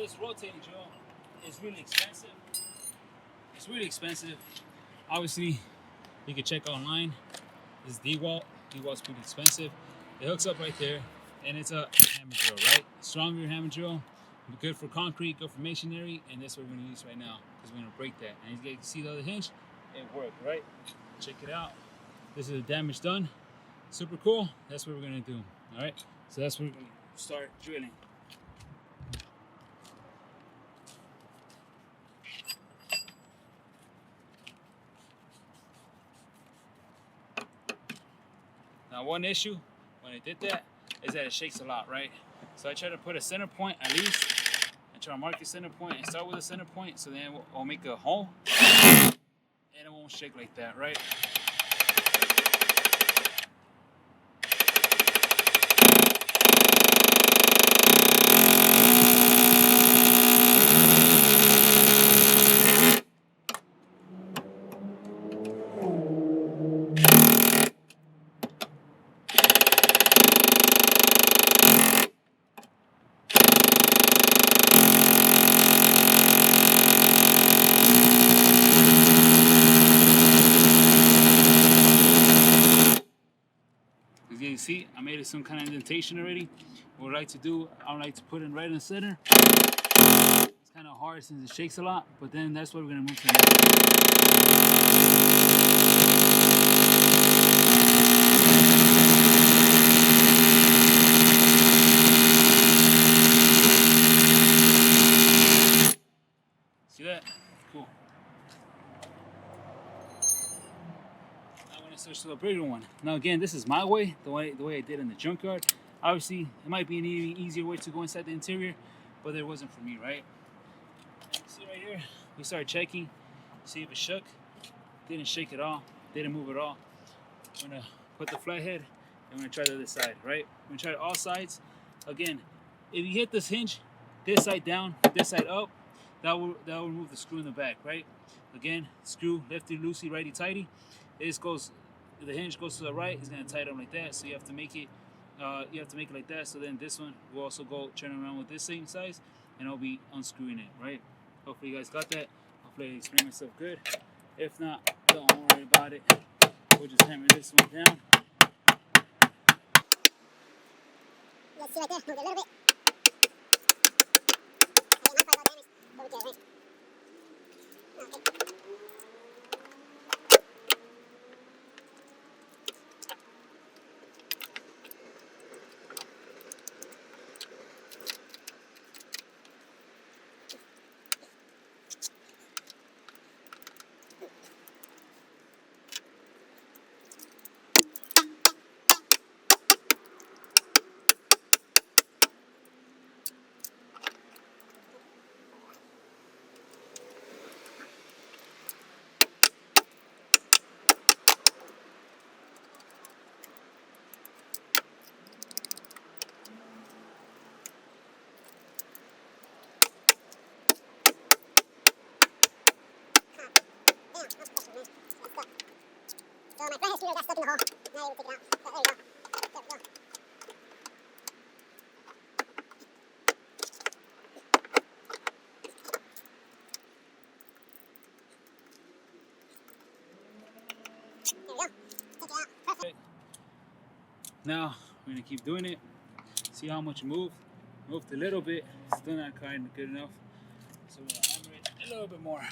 this rotating drill is really expensive. It's really expensive. Obviously, you can check online. This is DeWalt. DeWalt's pretty expensive. It hooks up right there, and it's a hammer drill, right? Stronger hammer drill. Good for concrete, good for masonry, and that's what we're gonna use right now because we're gonna break that. And you can see the other hinge, it worked, right? Check it out. This is the damage done. Super cool. That's what we're gonna do. All right. So that's what we're gonna start drilling. Now, one issue when I did that is that it shakes a lot, right? So I try to put a center point at least. I try to mark a center point and start with a center point, so then I'll make a hole and it won't shake like that, right? You see, I made it some kind of indentation already. What I like to do, I like to put it right in the center. It's kind of hard since it shakes a lot, but then that's what we're gonna move to next. See that? Cool. Switch to a bigger one. Now again, this is my way, the way I did in the junkyard. Obviously, it might be an easier way to go inside the interior, but it wasn't for me, right? See right here, we started checking, see if it shook. Didn't shake at all, didn't move at all. I'm gonna put the flathead, and I'm gonna try the other side, right? I'm gonna try all sides. Again, if you hit this hinge, this side down, this side up, that will remove the screw in the back, right? Again, screw lefty loosey, righty tighty. The hinge goes to the right, it's gonna tighten up like that. So you have to make it like that. So then this one will also go turn around with this same size, and I'll be unscrewing it, right? Hopefully you guys got that. Hopefully I explained myself good. If not, don't worry about it. We'll just hammer this one down. Let's see right there, move it a little bit. Okay, my part got damaged, but we get it, right? Okay. So my flathead screw got stuck in the hole. Now I will take it out. So there you go. There we go. There we go. Take it out. Perfect. Now we're gonna keep doing it. See how much it moved. Moved a little bit. Still not kind of good enough. So we're gonna hammer it a little bit more.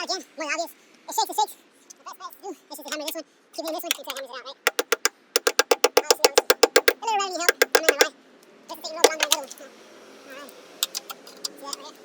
Again, more obvious. It shakes, it shakes. The best bet to do is just to hammer this one, keep hitting this one until it hammers it out, right? Obviously, a little revenue help, I'm not gonna lie. Just to take a little longer than the other one. Alright. See that right here?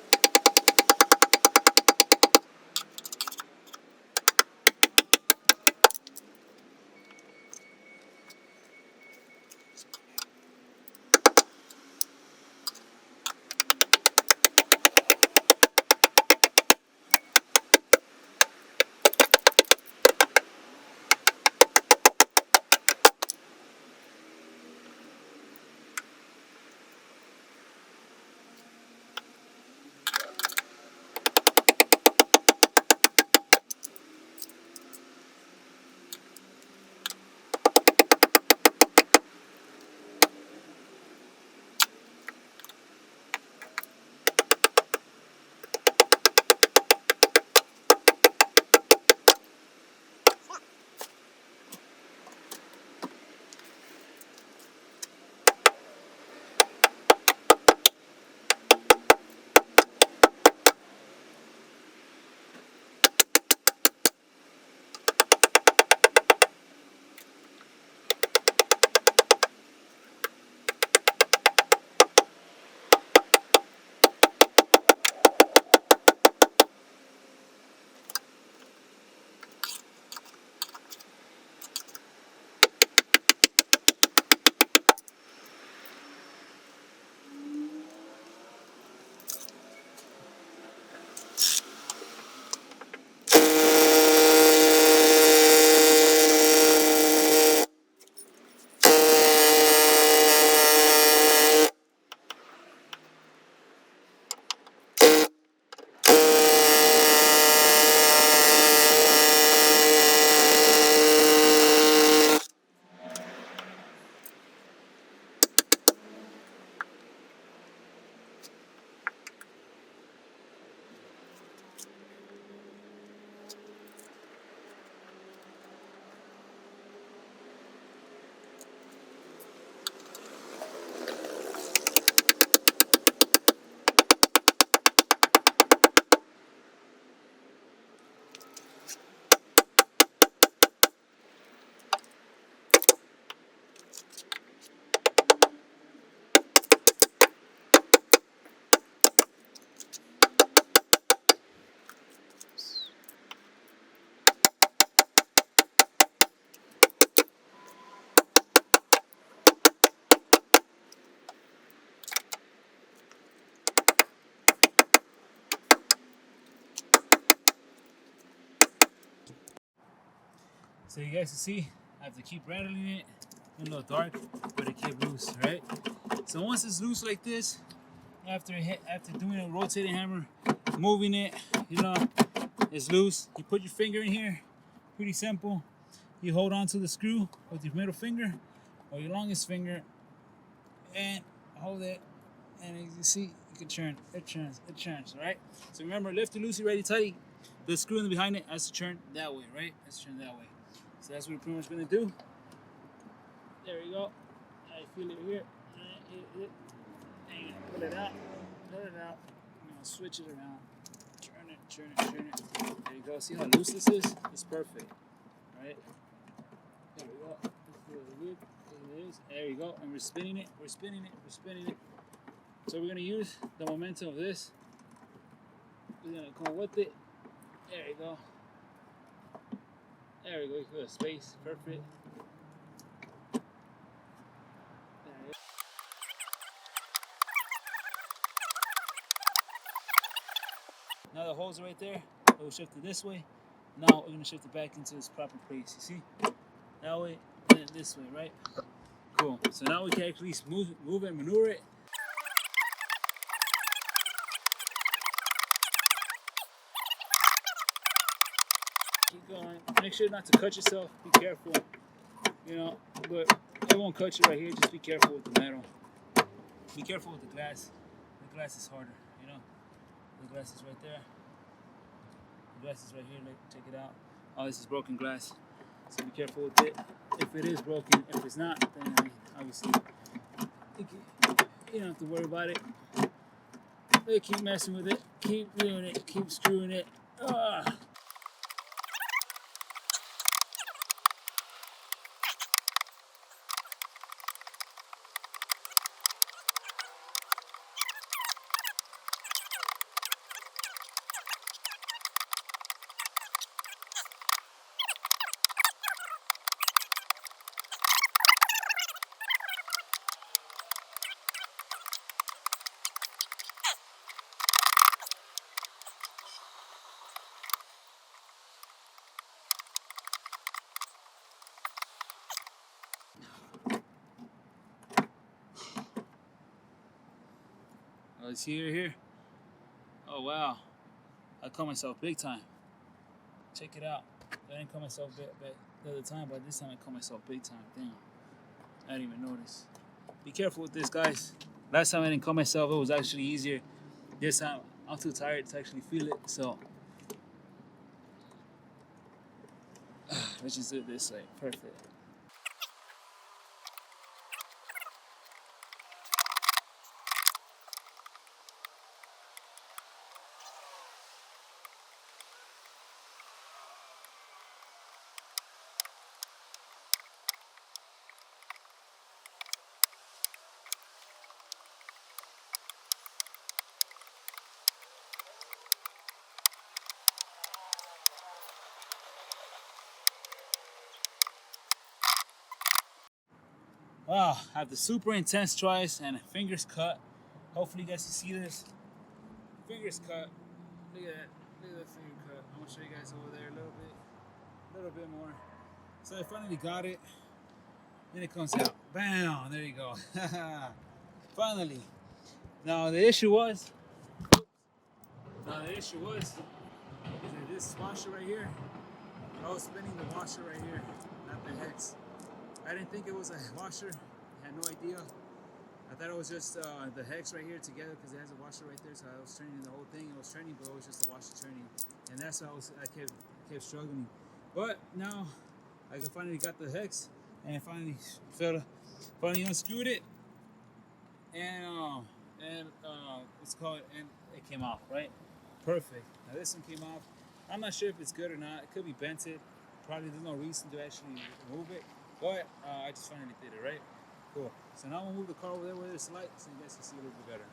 you guys can see, I have to keep rattling it. A little dark, but it kept loose, right? So once it's loose like this, after doing a rotating hammer, moving it, you know, it's loose. You put your finger in here, pretty simple. You hold on to the screw with your middle finger or your longest finger and hold it. And as you see, you can turn, it turns, right? So remember, lift it loosey, ready, tighty. The screw in the behind it has to turn that way, right? Has to turn that way. So that's what we're pretty much gonna do. There we go. I feel it here. Pull it out. Pull it out. I'm gonna switch it around. Turn it. There you go. See how loose this is? It's perfect. Right? There we go. It's really good. It is. There you go. And we're spinning it. So we're gonna use the momentum of this. We're gonna go with it. There you go. There we go. You feel the space. Perfect. Now the holes are right there. We'll shift it this way. Now we're gonna shift it back into its proper place. You see? That way, and then this way, right? Cool. So now we can actually move and maneuver it. Keep going. Make sure not to cut yourself. Be careful. You know, but it won't cut you right here. Just be careful with the metal. Be careful with the glass. The glass is harder, you know? The glass is right there. The glass is right here. Take it out. Oh, this is broken glass. So be careful with it. If it is broken, if it's not, then obviously you don't have to worry about it. They keep messing with it. Keep doing it. Keep screwing it. Oh, see here? Oh, wow. I caught myself big time. Check it out. I didn't call myself the other time, but this time I caught myself big time. Damn. I didn't even notice. Be careful with this, guys. Last time I didn't call myself, it was actually easier. This time, I'm too tired to actually feel it, so let's just do it this way. Perfect. Wow, I have the super intense tries and fingers cut. Hopefully you guys can see this. Fingers cut. Look at that. Look at that finger cut. I'm gonna show you guys over there a little bit more. So I finally got it. Then it comes out. Bam! There you go. Finally. Now the issue was is that this washer right here, I was spinning the washer right here, not the hex. I didn't think it was a washer. I had no idea. I thought it was just the hex right here together because it has a washer right there. So I was turning the whole thing. It was turning, but it was just the washer turning, and that's how I kept struggling. But now I finally got the hex, and I finally unscrewed it, and it came off, right? Perfect. Now this one came off. I'm not sure if it's good or not. It could be bented. Probably there's no reason to actually remove it, but I just finally did it, right? Cool. So now we'll move the car over there where there's light so you guys can see a little bit better.